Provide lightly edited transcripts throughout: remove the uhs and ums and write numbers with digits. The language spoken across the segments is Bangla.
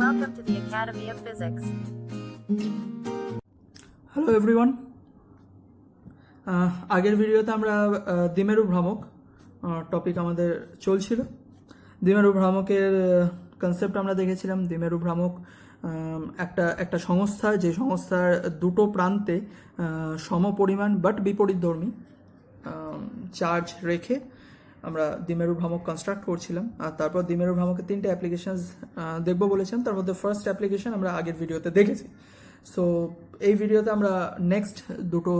Welcome to the Academy of Physics. Hello everyone, আগের ভিডিওতে আমরা দ্বিমেরু ভ্রামক টপিক আমাদের চলছিল। দ্বিমেরু ভ্রামকের কনসেপ্ট আমরা দেখেছিলাম। দ্বিমেরু ভ্রামক একটা সংস্থা, যে সংস্থার দুটো প্রান্তে সমপরিমাণ বাট বিপরীতধর্মী চার্জ রেখে আমরা দ্বিমেরু ভ্রামক কনস্ট্রাক্ট করছিলাম। আর তারপর দ্বিমেরু ভ্রামকের তিনটে অ্যাপ্লিকেশনস দেখবো বলেছিলাম। তার মধ্যে ফার্স্ট অ্যাপ্লিকেশন আমরা আগের ভিডিওতে দেখেছি। সো এই ভিডিওতে আমরা নেক্সট দুটো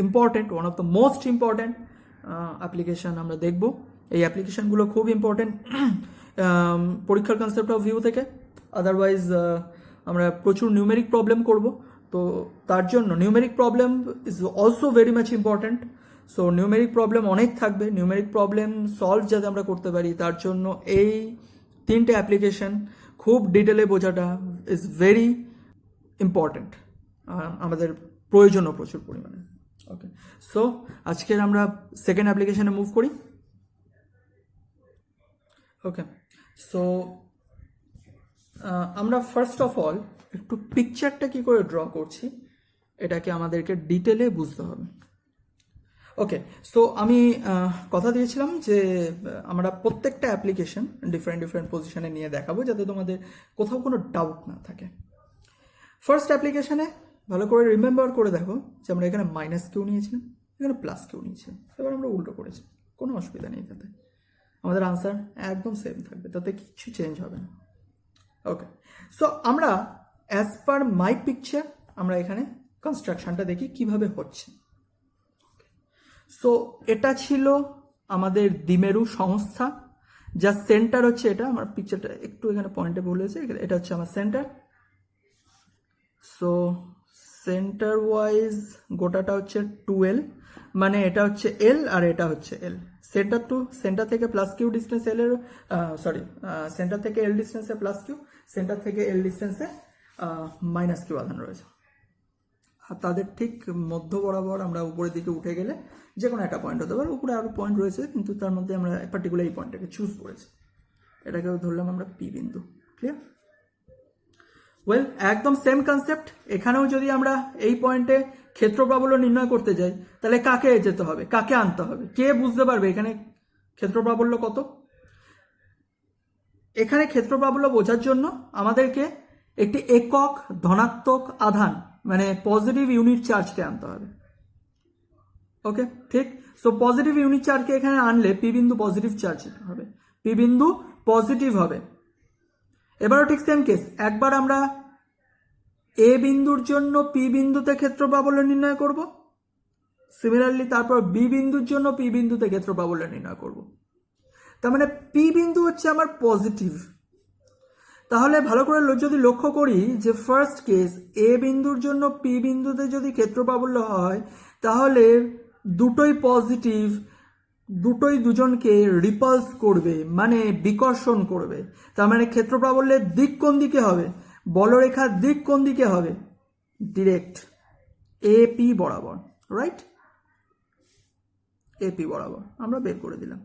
important, one of the most important application আমরা দেখব। এই অ্যাপ্লিকেশনগুলো খুব ইম্পর্টেন্ট পরীক্ষার কনসেপ্ট অফ ভিউ থেকে। আদারওয়াইজ আমরা প্রচুর নিউমেরিক প্রবলেম করব, তো তার জন্য numeric problem is also very much important. So numeric problem অনেক থাকবে। নিউমেরিক প্রবলেম সলভ যাতে আমরা করতে পারি তার জন্য এই তিনটে অ্যাপ্লিকেশন খুব ডিটেলে বোঝাটা ইজ ভেরি ইম্পর্টেন্ট, আমাদের প্রয়োজনও প্রচুর পরিমাণে। ওকে, সো আজকের আমরা সেকেন্ড অ্যাপ্লিকেশনে মুভ করি। ওকে, সো আমরা ফার্স্ট অফ অল একটু পিকচারটা কী করে ড্র করছি এটাকে আমাদেরকে ডিটেলে বুঝতে হবে। ওকে, সো আমি কথা দিয়েছিলাম যে আমরা প্রত্যেকটা অ্যাপ্লিকেশন ডিফারেন্ট পজিশনে নিয়ে দেখাবো যাতে তোমাদের কোথাও কোনো ডাউট না থাকে। ফার্স্ট অ্যাপ্লিকেশনে ভালো করে রিমেম্বার করে দেখো যে আমরা এখানে মাইনাস কিউ নিয়েছিলাম, এখানে প্লাস কিউ নিয়েছিলাম, এবার আমরা উল্টো করেছি। কোনো অসুবিধা নেই, তাতে আমাদের আনসার একদম সেম থাকবে, তাতে কিছু চেঞ্জ হবে না। ওকে, সো আমরা অ্যাজ পার মাই পিকচার আমরা এখানে কনস্ট্রাকশনটা দেখি কিভাবে হচ্ছে। সো এটা ছিল আমাদের দ্বিমেরু সংস্থা, যার সেন্টার হচ্ছে এটা। আমার পিকচারটা একটু এখানে পয়েন্টে ভুল হয়েছে, এটা হচ্ছে আমার সেন্টার। সো সেন্টার ওয়াইজ গোটাটা হচ্ছে 2L, মানে এটা হচ্ছে L আর এটা হচ্ছে L। সেন্টার থেকে প্লাস কিউ ডিস্টেন্স L এর, সেন্টার থেকে L ডিস্টেন্সে প্লাস কিউ, সেন্টার থেকে L ডিস্টেন্সে মাইনাস কিউ আধান রয়েছে। আর তাদের ঠিক মধ্য বরাবর আমরা উপরের দিকে উঠে গেলে যে কোনো একটা পয়েন্ট হতে পারে। উপরে আরও পয়েন্ট রয়েছে, কিন্তু তার মধ্যে আমরা পার্টিকুলার এই পয়েন্টটাকে চুজ করেছি। এটাকে ধরলাম আমরা পি বিন্দু। ক্লিয়ার? ওয়েল, একদম সেম কনসেপ্ট। এখানেও যদি আমরা এই পয়েন্টে ক্ষেত্র প্রাবল্য নির্ণয় করতে যাই তাহলে কাকে যেতে হবে, কাকে আনতে হবে? কে বুঝতে পারবে এখানে ক্ষেত্র প্রাবল্য কত? এখানে ক্ষেত্র প্রাবল্য বোঝার জন্য আমাদেরকে একটি একক ধনাত্মক আধান, মানে পজিটিভ ইউনিট চার্জকে আনতে হবে। ওকে, ঠিক। সো পজিটিভ ইউনিট চার্জকে এখানে আনলে পি বিন্দু পজিটিভ চার্জ হবে, পি বিন্দু পজিটিভ হবে। এবারও ঠিক সেম কেস, একবার আমরা এ বিন্দুর জন্য পি বিন্দুতে ক্ষেত্র প্রাবল্য নির্ণয় করব, সিমিলারলি তারপর বি বিন্দুর জন্য পি বিন্দুতে ক্ষেত্র প্রাবল্য নির্ণয় করব। তার মানে পি বিন্দু হচ্ছে আমার পজিটিভ। তাহলে ভালো করে যদি লক্ষ্য করি যে ফার্স্ট কেস এ বিন্দুর জন্য পি বিন্দুতে যদি ক্ষেত্র প্রাবল্য হয় তাহলে দুটোই পজিটিভ, দুটোই দুজনকে রিপালস করবে, মানে বিকর্ষণ করবে। তার মানে ক্ষেত্র প্রাবল্যের দিক কোন দিকে হবে, বলরেখার দিক কোন দিকে হবে? ডিরেক্ট এপি বরাবর, রাইট? এপি বরাবর আমরা বের করে দিলাম,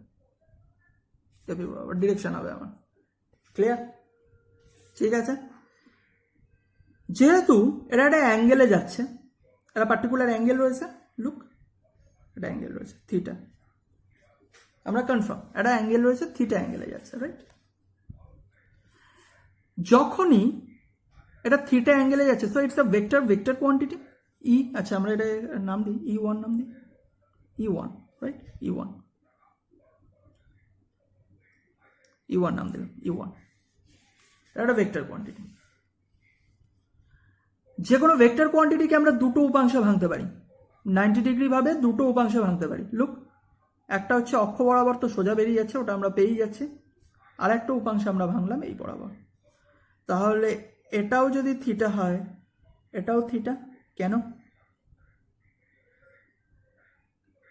এপি বরাবর ডিরেকশন হবে আমার। ক্লিয়ার? ঠিক আছে। যেহেতু এটা একটা অ্যাঙ্গেলে যাচ্ছে, একটা পার্টিকুলার অ্যাঙ্গেল রয়েছে, লুক একটা অ্যাঙ্গেল রয়েছে থিটা, আমরা কনফার্ম একটা অ্যাঙ্গেল রয়েছে থিটা অ্যাঙ্গেলে যাচ্ছে, রাইট? যখনই এটা থিটা অ্যাঙ্গেলে যাচ্ছে, so it's a vector quantity ই। আচ্ছা, আমরা এটা নাম দিই E1, নাম দিই E1, রাইট? E1 নাম দিলাম E1। একটা ভেক্টর কোয়ান্টিটি। যে কোনো ভেক্টর কোয়ান্টিটিকে আমরা দুটো উপাংশে ভাঙতে পারি, 90 ডিগ্রি ভাবে দুটো উপাংশে ভাঙতে পারি। লুক, একটা হচ্ছে অক্ষ বরাবর, তো সোজা বেরিয়ে যাচ্ছে, ওটা আমরা পেয়েই যাচ্ছি। আর একটা উপাংশে আমরা ভাঙলাম এই বরাবর। তাহলে এটাও যদি থিটা হয়, এটাও থিটা। কেন?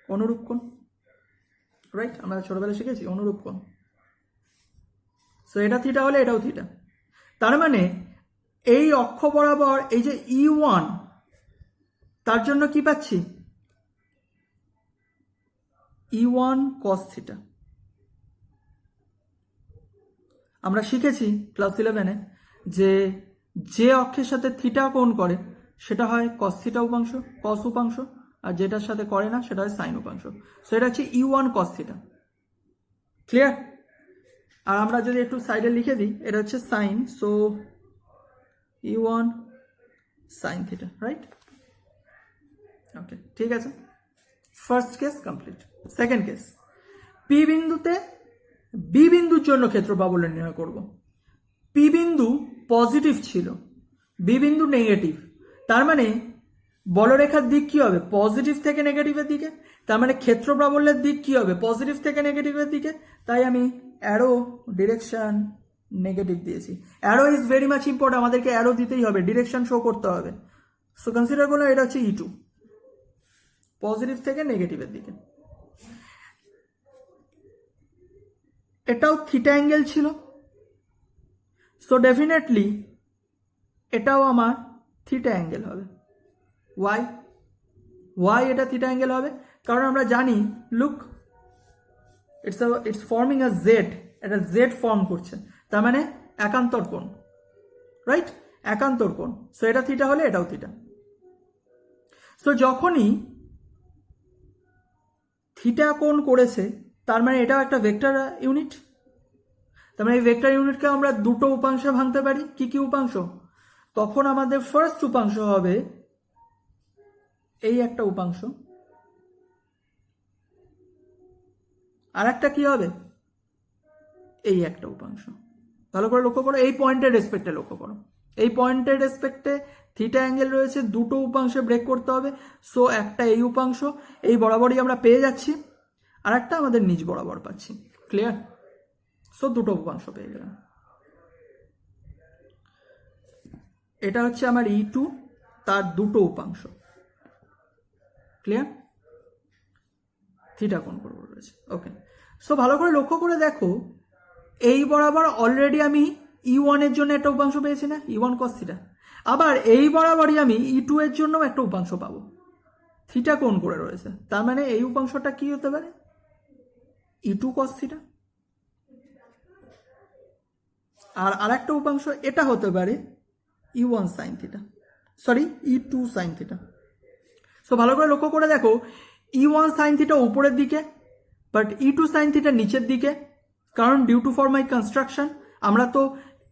অনুরূপ কোণ, রাইট? আমরা ছোটবেলায় শিখেছি অনুরূপ কোণ। সো এটা থিটা হলে এটাও থিটা। তার মানে এই অক্ষ বরাবর এই যে E1, তার জন্য কি পাচ্ছি? E1 cos theta. আমরা শিখেছি ক্লাস 11-এ যে যে অক্ষের সাথে থিটা কোণ করে সেটা হয় কস থিটা উপাংশ, কস উপাংশ, আর যেটার সাথে করে না সেটা হয় সাইন উপাংশ। সো এটা হচ্ছে ইউ1 কস থিটা। ক্লিয়ার? আর আমরা যদি একটু সাইডে লিখে দিই, এটা হচ্ছে সাইন, সো ইউ1 সাইন থিটা, রাইট? ওকে, ঠিক আছে, first case complete. Second case, P বিন্দুতে বি বিন্দুর জন্য ক্ষেত্র প্রাবল্য নির্ণয় করব। পি বিন্দু পজিটিভ ছিল, বি বিন্দু নেগেটিভ, তার মানে বলরেখার দিক কি হবে? পজিটিভ থেকে নেগেটিভের দিকে। তার মানে ক্ষেত্র প্রাবল্যের দিক কি হবে? পজিটিভ থেকে নেগেটিভের দিকে। তাই আমি অ্যারো ডিরেকশন নেগেটিভ দিয়েছি। Arrow is very much important, আমাদেরকে অ্যারো দিতেই হবে, ডিরেকশন শো করতে হবে। সো কনসিডার করলাম এটা হচ্ছে E2, পজিটিভ থেকে নেগেটিভের দিকে। এটাও থিটা অ্যাঙ্গেল ছিল, সো ডেফিনেটলি এটাও আমার থিটা অ্যাঙ্গেল হবে। ওয়াই? ওয়াই এটা থিটা অ্যাঙ্গেল হবে কারণ আমরা জানি, look, it's forming a Z, এটা জেড ফর্ম করছে, তার মানে একান্তর কোণ, রাইট? একান্তর কোণ, সো এটা থিটা হলে এটাও থিটা। সো যখনই থিটা কোণ করেছে তার মানে এটাও একটা ভেক্টর ইউনিট। তার মানে এই ভেক্টর ইউনিটকে আমরা দুটো উপাংশে ভাঙতে পারি। কি কি উপাংশ? তখন আমাদের ফার্স্ট উপাংশ হবে এই একটা উপাংশ, আর একটা কি হবে? এই একটা উপাংশ। ভালো করে লক্ষ্য করো, এই পয়েন্টের রেসপেক্টে লক্ষ্য করো, এই পয়েন্টের রেসপেক্টে থিটা অ্যাঙ্গেল রয়েছে, দুটো উপাংশে ব্রেক করতে হবে। সো একটা এই উপাংশ এই বরাবরই আমরা পেয়ে যাচ্ছি, আর একটা আমাদের নিচ বরাবর পাচ্ছি। ক্লিয়ার? সো দুটো উপাংশ পেয়ে গেলাম। এটা হচ্ছে আমার E2, তার দুটো উপাংশ। ক্লিয়ার? থিটা কোণ করে রয়েছে। ওকে, সো ভালো করে লক্ষ্য করে দেখো, এই বরাবর অলরেডি আমি E1 এর জন্য একটা উপাংশ পেয়েছি না, E1 cos থিটা। আবার এই বরাবরই আমি E2 এর জন্য একটা উপাংশ পাবো, থিটা কোণ করে রয়েছে। তার মানে এই উপাংশটা কি হতে পারে? E2 cos theta. আর আরেকটা উপাংশ এটা হতে পারে E1 sin theta, sorry E2 sin theta. So ভালো করে লক্ষ্য করে দেখো, E1 sin থিটা উপরের দিকে, বাট E2 sin থিটা নিচের দিকে। কারণ due to for my construction আমরা তো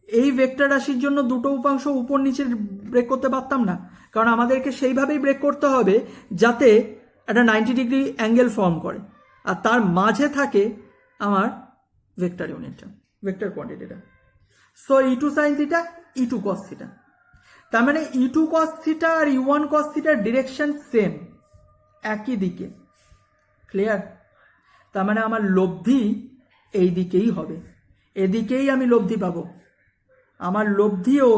এই ভেক্টর রাশির জন্য দুটো উপাংশ উপর নিচে ব্রেক করতে পারতাম না, কারণ আমাদেরকে সেইভাবেই ব্রেক করতে হবে যাতে একটা 90 ডিগ্রি অ্যাঙ্গেল ফর্ম করে, আর তার মাঝে থাকে আমার ভেক্টর ইউনিটটা, ভেক্টর কোয়ান্টিটিটা। So E2 sin theta, E2 cos theta. তার মানে E2 cos থিটা আর E1 cos থিটার ডিরেকশন সেম, একই দিকে। ক্লিয়ার? তার মানে আমার লব্ধি এই দিকেই হবে, এদিকেই আমি লব্ধি পাবো। আমার লব্ধিও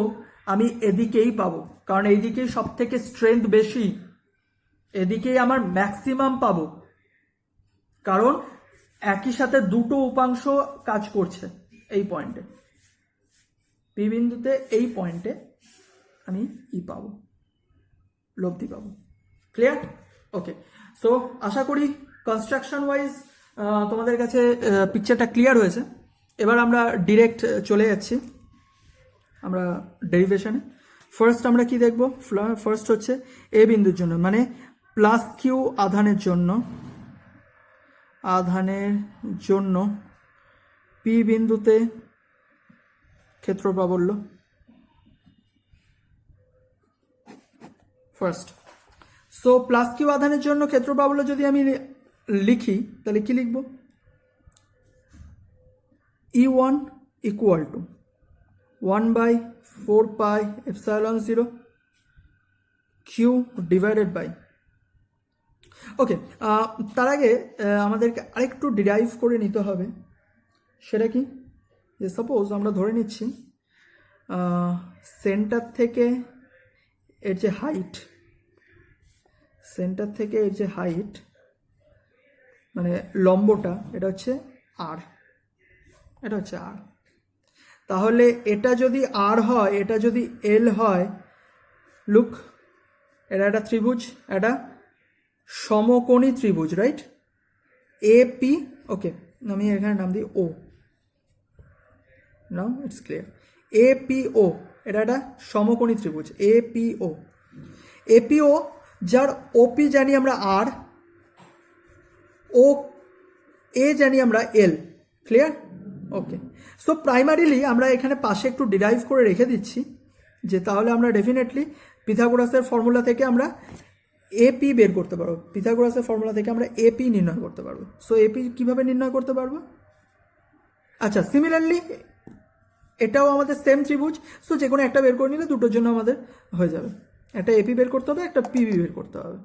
আমি এদিকেই পাবো, কারণ এইদিকেই সব থেকে স্ট্রেংথ বেশি, এদিকেই আমার ম্যাক্সিমাম পাবো, কারণ একই সাথে দুটো উপাংশ কাজ করছে এই পয়েন্টে। পি বিন্দুতে এই পয়েন্টে আমি ই পাবো, লব্ধি পাবো। ক্লিয়ার? ওকে, সো আশা করি কনস্ট্রাকশন ওয়াইজ তোমাদের কাছে পিকচারটা ক্লিয়ার হয়েছে। এবার আমরা ডিরেক্ট চলে যাচ্ছি আমরা ডেরিভেশনে। ফার্স্ট আমরা কি দেখব? ফার্স্ট হচ্ছে এ বিন্দুর জন্য, মানে প্লাস কিউ আধানের জন্য পি বিন্দুতে ক্ষেত্র প্রাবল্য। ফার্স্ট, সো প্লাস কিউ আধানের জন্য ক্ষেত্র প্রাবল্য যদি আমি লিখি তাহলে কি লিখব? E1 equal to 1/4πε0 Q divided by. Okay, তার আগে আমাদেরকে আরেকটু ডিরাইভ করে নিতে হবে। সেটা কি? যে সাপোজ আমরা ধরে নিচ্ছি সেন্টার থেকে এর যে হাইট, সেন্টার থেকে এর যে হাইট মানে লম্বটা, এটা হচ্ছে আর, এটা হচ্ছে আর। তাহলে এটা যদি আর হয়, এটা যদি এল হয়, লুক, এটা একটা ত্রিভুজ, এটা সমকোণী ত্রিভুজ, রাইট? এপি, ওকে, আমি এখানে নাম দিই ও, নাও ইটস ক্লিয়ার। এপিও, এটা একটা সমকোণী ত্রিভুজ এপিও। এপিও যার ওপি জানি আমরা আর, ও এ জানি আমরা এল। ক্লিয়ার? ওকে, সো প্রাইমারিলি আমরা এখানে পাশে একটু ডিরাইভ করে রেখে দিচ্ছি যে তাহলে আমরা ডেফিনেটলি পিথাগোরাসের ফর্মুলা থেকে আমরা এপি বের করতে পারবো, পিথাগোরাসের ফর্মুলা থেকে আমরা এপি নির্ণয় করতে পারবো। সো এপি কিভাবে নির্ণয় করতে পারবো? আচ্ছা, সিমিলারলি এটাও আমাদের সেম ত্রিভুজ, সো যে কোনো একটা বের করে নিলে দুটোর জন্য আমাদের হয়ে যাবে। একটা এপি বের করতে হবে, একটা পিবি বের করতে হবে।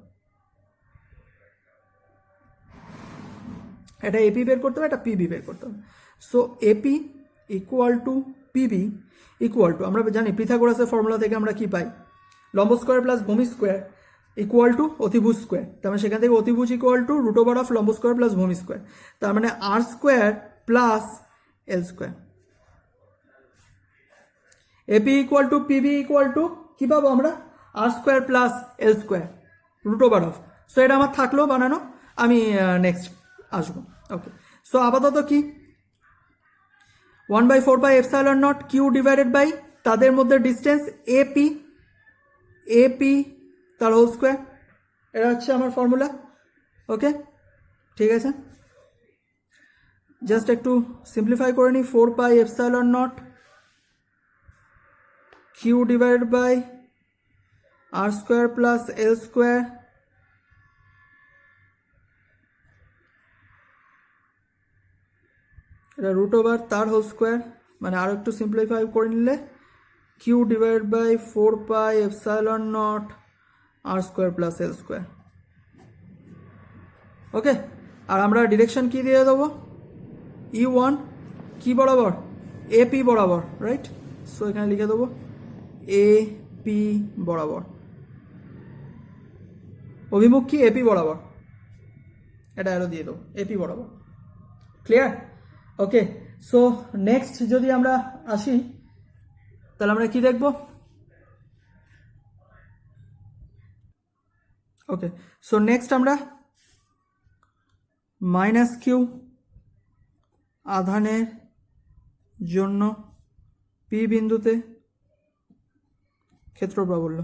এটা এপি বের করতে হবে, একটা পিবি বের করতে হবে। So AP equal to PB equal to, আমরা জানি পিথাগোরাসের ফর্মুলা থেকে আমরা কি পাই, লম্ব স্কোয়ার প্লাস ভূমি স্কোয়ার ইকুয়াল টু অতিভুজ স্কোয়ার। তার মানে সেখান থেকে অতিভুজ equal to root over of লম্ব স্কোয়ার প্লাস ভূমি স্কোয়ার, তার মানে R square plus L square. AP equal to PB equal to কি পাবো আমরা, R square plus L square root over of. So এটা আমার থাকলো বানানো, আমি নেক্সট আসবো। ওকে, সো আপাতত কি 1/4πε0 কিউ ডিভাইডেড বাই তাদের মধ্যে ডিস্টেন্স এপি, এপি তার হোল স্কোয়ার, এটা হচ্ছে আমার ফর্মুলা। ওকে, ঠিক আছে, জাস্ট একটু সিম্পলিফাই করে নিই। 4πε0 Q divided by R square plus L square এটা রুট ওভার তার হোল স্কোয়ার, মানে আরও একটু সিম্পলিফাই করে নিলে Q divide by 4πε0 R square plus L square. Okay, আর আমরা ডিরেকশন কি দিয়ে দেবো, E1 কি বরাবর, এপি বরাবর, রাইট? সো এখানে লিখে দেবো এপি বরাবর, অভিমুখ কি এপি বরাবর, এটা আরও দিয়ে দেবো এপি বরাবর। ক্লিয়ার? ওকে, সো নেক্সট যদি আমরা আসি তাহলে আমরা কি দেখব? ওকে, সো নেক্সট আমরা মাইনাস কিউ আধানের জন্য পি বিন্দুতে ক্ষেত্র প্রাবল্য,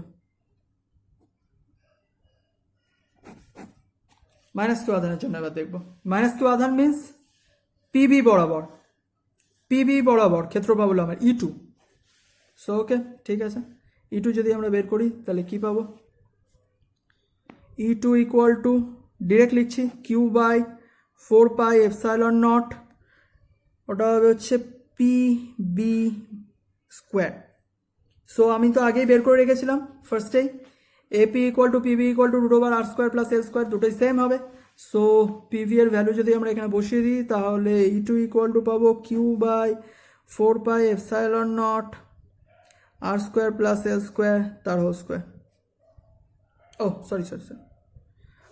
মাইনাস কিউ আধানের জন্য এবার দেখব। মাইনাস কিউ আধান মিন্স পিবি বরাবর, পিবি বরাবর ক্ষেত্র প্রাবল্য আমার E2। সো ওকে, ঠিক আছে, E2 যদি আমরা বের করি তাহলে কি পাবো, E2 ইকুয়াল টু ডিরেক্ট লিখছি কিউ বাই 4πε0, ওটা হবে হচ্ছে পিবি স্কোয়ার। সো আমি তো আগেই বের করে রেখেছিলাম ফার্স্টেই, AP equal to PB equal to root over R square plus L square, দুটোই সেম হবে। সো পিভি এর ভ্যালু যদি আমরা এখানে বসিয়ে দিই তাহলে E2 ইকুয়াল টু পাবো Q by 4πε0 R square plus L square তার whole square, oh sorry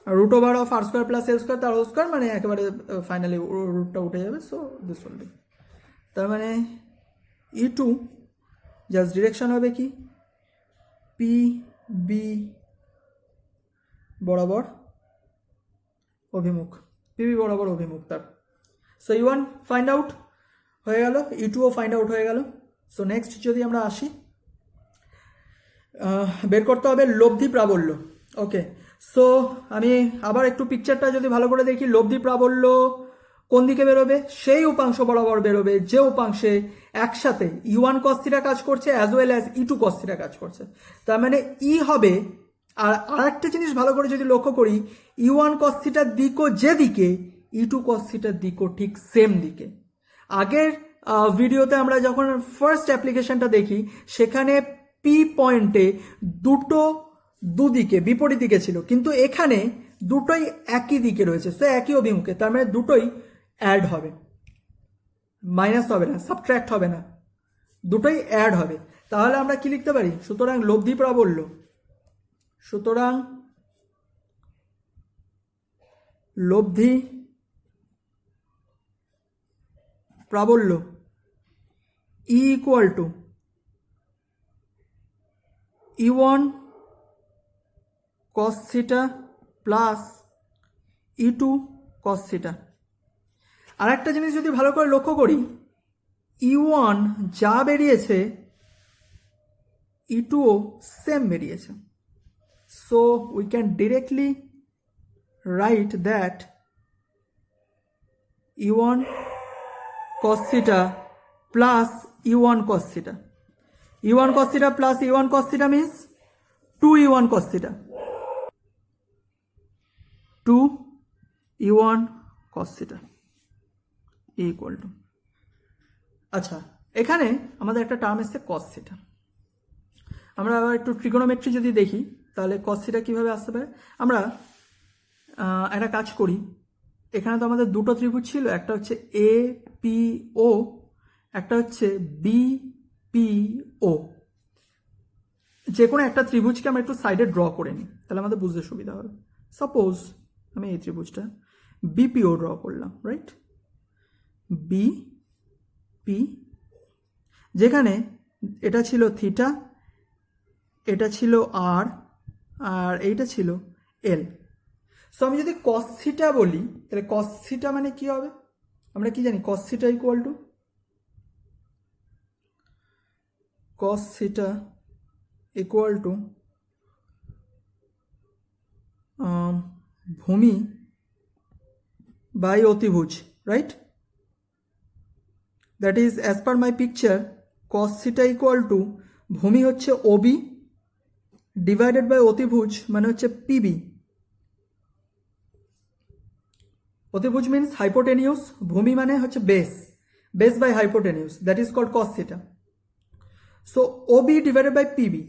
root over of R square plus L square তার হোল স্কোয়ার, মানে একেবারে ফাইনালি রুটটা উঠে যাবে। সো দিস উইল বি, তার মানে E2 জাস্ট ডিরেকশন হবে কি পিবি বরাবর অভিমুখ, পিবি বরাবর অভিমুখ তার। সো E1 ফাইন্ড আউট হয়ে গেল, E2ও ফাইন্ড আউট হয়ে গেল। সো নেক্সট যদি আমরা আসি, বের করতে হবে লব্ধি প্রাবল্য। ওকে, সো আমি আবার একটু পিকচারটা যদি ভালো করে দেখি, লব্ধি প্রাবল্য কোন দিকে বেরোবে, সেই উপাংশ বরাবর বেরোবে যে উপাংশে একসাথে E1 cos θ কাজ করছে as well as E2 cos θ কাজ করছে। তার মানে ই হবে, আর আরেকটা জিনিস ভালো করে যদি লক্ষ্য করি, E1 cos θ দিকও যেদিকে, E2 cos θ দিকও ঠিক সেম দিকে। আগের ভিডিওতে আমরা যখন ফার্স্ট অ্যাপ্লিকেশনটা দেখি সেখানে পি পয়েন্টে দুদিকে বিপরীত দিকে ছিল, কিন্তু এখানে দুটোই একই দিকে রয়েছে, সো একই অভিমুখে, তার মানে দুটোই অ্যাড হবে, মাইনাস হবে না, সাবট্র্যাক্ট হবে না, দুটোই অ্যাড হবে। তাহলে আমরা কি লিখতে পারি, সুতরাং লব্ধি প্রাবল্য, সুতরাং লব্ধি প্রাবল্য E equal to E1 cos θ plus E2 cos θ। আর একটা জিনিস যদি ভালো করে লক্ষ্য করি, E1 যা বেরিয়েছে E2ও সেম বেরিয়েছে। So we can directly right that E1 cos theta plus E1 cos theta. E1 cos theta plus E1 cos theta means 2E1 cos theta. 2E1 cos theta equal to, আচ্ছা এখানে আমাদের একটা টার্ম এসছে cos theta। আমরা আবার একটু ট্রিগোনোমেট্রি যদি দেখি তাহলে cos theta কিভাবে আসতে পারে। আমরা একটা কাজ করি, এখানে তো আমাদের দুটো ত্রিভুজ ছিল, একটা হচ্ছে এ পি ও, একটা হচ্ছে বি পি ও। যে কোনো একটা ত্রিভুজকে আমরা একটু সাইডে ড্র করে নিই, তাহলে আমাদের বুঝতে সুবিধা হবে। সাপোজ আমি এই ত্রিভুজটা বিপিও ড্র করলাম, রাইট, বি পি, যেখানে এটা ছিল থিটা, এটা ছিল আর, আর এইটা ছিল এল। সো আমি যদি cos থিটা বলি তাহলে cos থিটা মানে কি হবে, আমরা কি জানি cos theta equal to, cos theta equal to ভূমি বাই অতিভুজ, right. That is as per my picture cos theta equal to ভূমি হচ্ছে ওবি ডিভাইডেড বাই অতিভুজ মানে হচ্ছে পিবি। অতিভুজ মিন্স হাইপোটেনিউস, ভূমি মানে হচ্ছে base, base by hypotenuse, that is called cos theta. So OB divided by PB,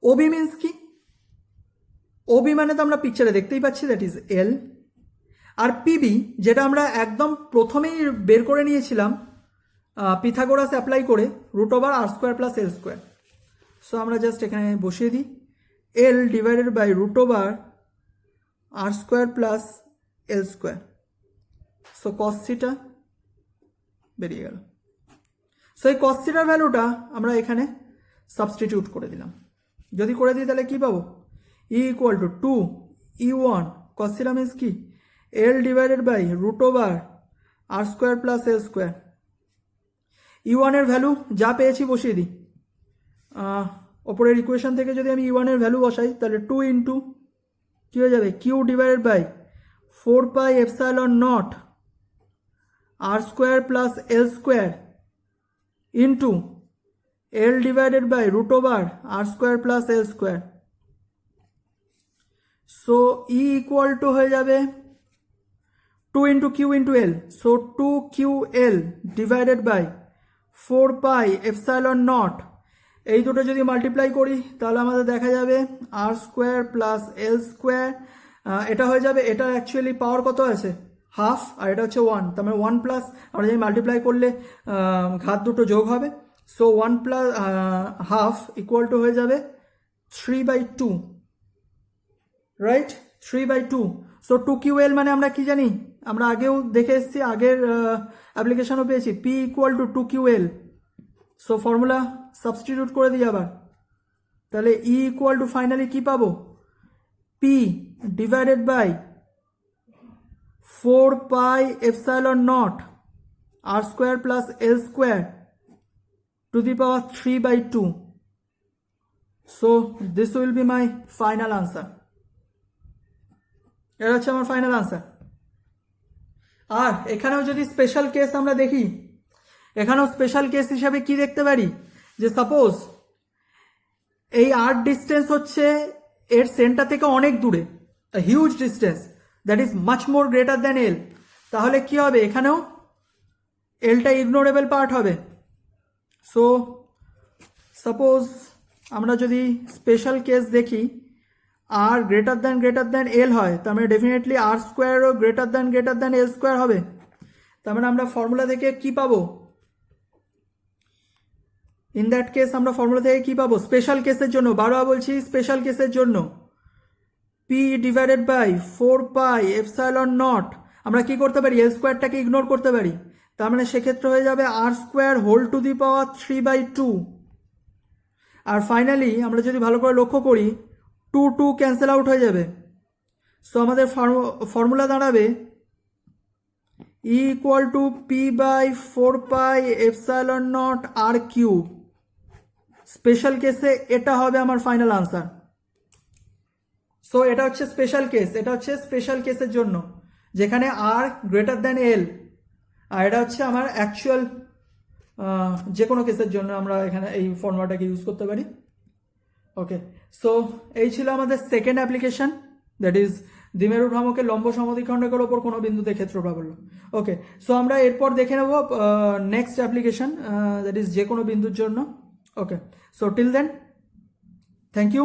OB means কি, ওবি মানে তো আমরা পিকচারে দেখতেই পাচ্ছি দ্যাট ইজ এল, আর পিবি যেটা আমরা একদম প্রথমেই বের করে নিয়েছিলাম পিথাগোরাস অ্যাপ্লাই করে, root over R square plus L square. So আমরা জাস্ট এখানে বসিয়ে দিই L divided by root over R square plus L square. So cos theta বেরিয়ে গেল। সো এই cos থিটার ভ্যালুটা আমরা এখানে সাবস্টিটিউট করে দিলাম। যদি করে দিই তাহলে কি পাবো, E equal to 2E1 cos theta means কি, L divided by root over R square plus L square. E1 এর ভ্যালু যা পেয়েছি বসিয়ে দিই, ওপরের ইকুয়েশন থেকে যদি আমি E1 এর ভ্যালু বসাই তাহলে 2 ইন্টু কী হয়ে যাবে, Q divided by 4 pi epsilon naught R square plus L square into L divided by root over R square plus L square. So E equal to হয়ে যাবে 2 into Q into L, so 2QL divided by 4 pi epsilon naught, এই দুটো যদি মাল্টিপ্লাই করি তাহলে আমাদের দেখা যাবে R square plus L square. এটা হয়ে যাবে, এটা অ্যাকচুয়ালি পাওয়ার কত আছে, হাফ, আর এটা হচ্ছে 1, তার মানে 1 প্লাস, আমরা যদি মাল্টিপ্লাই করলে ঘাত দুটো যোগ হবে। So 1 plus half equal to হয়ে যাবে 3/2, রাইট, 3/2। সো 2QL মানে আমরা কি জানি, আমরা আগেও দেখে এসেছি, আগের অ্যাপ্লিকেশনও পেয়েছি, P equal to 2QL। So formula substitute করে দিই আবার, তাহলে ই ইকুয়াল টু ফাইনালি কি পাবো, P divided by 4 pi epsilon naught R square plus L square to the power 3/2। So this will be my final answer. এটা হচ্ছে আমার ফাইনাল আনসার। আর এখানেও যদি স্পেশাল কেস আমরা দেখি, এখানেও স্পেশাল কেস হিসাবে কি দেখতে পারি, যে সাপোজ এই আর ডিস্টেন্স হচ্ছে এর সেন্টার থেকে অনেক দূরে, huge distance that is much more greater than L, তাহলে কি হবে, এখানেও এলটা ইগনোরেবল পার্ট হবে। সো সাপোজ আমরা যদি স্পেশাল কেস দেখি, আর গ্রেটার দ্যান এল হয়, তার মানে ডেফিনেটলি আর স্কোয়ারও গ্রেটার দ্যান এল স্কোয়ার হবে। তার মানে আমরা ফর্মুলা থেকে কি পাবো, ইন দ্যাট কেস আমরা ফর্মুলা থেকে কি পাবো, স্পেশাল কেসের জন্য, বারবার বলছি স্পেশাল কেসের জন্য, P divided by 4 pi epsilon naught, আমরা কি করতে পারি, এল স্কোয়ারটাকে ইগনোর করতে পারি, তার মানে সেক্ষেত্রে হয়ে যাবে R square whole to the power 3/2। আর ফাইনালি আমরা যদি ভালো করে লক্ষ্য করি 2 ক্যান্সেল আউট হয়ে যাবে। সো আমাদের ফর্মুলা দাঁড়াবে E equal to P by 4 pi epsilon naught R cube. Special কেসে এটা হবে আমার ফাইনাল আনসার। সো এটা হচ্ছে স্পেশাল কেস, এটা হচ্ছে স্পেশাল কেসের জন্য যেখানে আর গ্রেটার দ্যান এল, আর এটা হচ্ছে আমার অ্যাকচুয়াল যে কোনো কেসের জন্য আমরা এখানে এই ফর্মুলাটাকে ইউজ করতে পারি। ওকে, সো এই ছিল আমাদের সেকেন্ড অ্যাপ্লিকেশন, দ্যাট ইজ দ্বিমেরু ভ্রামকের লম্ব সমদ্বিখণ্ডকের ওপর কোনো বিন্দুতে ক্ষেত্র প্রাবল্য। ওকে, সো আমরা এরপর দেখে নেব নেক্সট অ্যাপ্লিকেশন, দ্যাট ইজ যে কোনো বিন্দুর জন্য। Okay, so till then, thank you.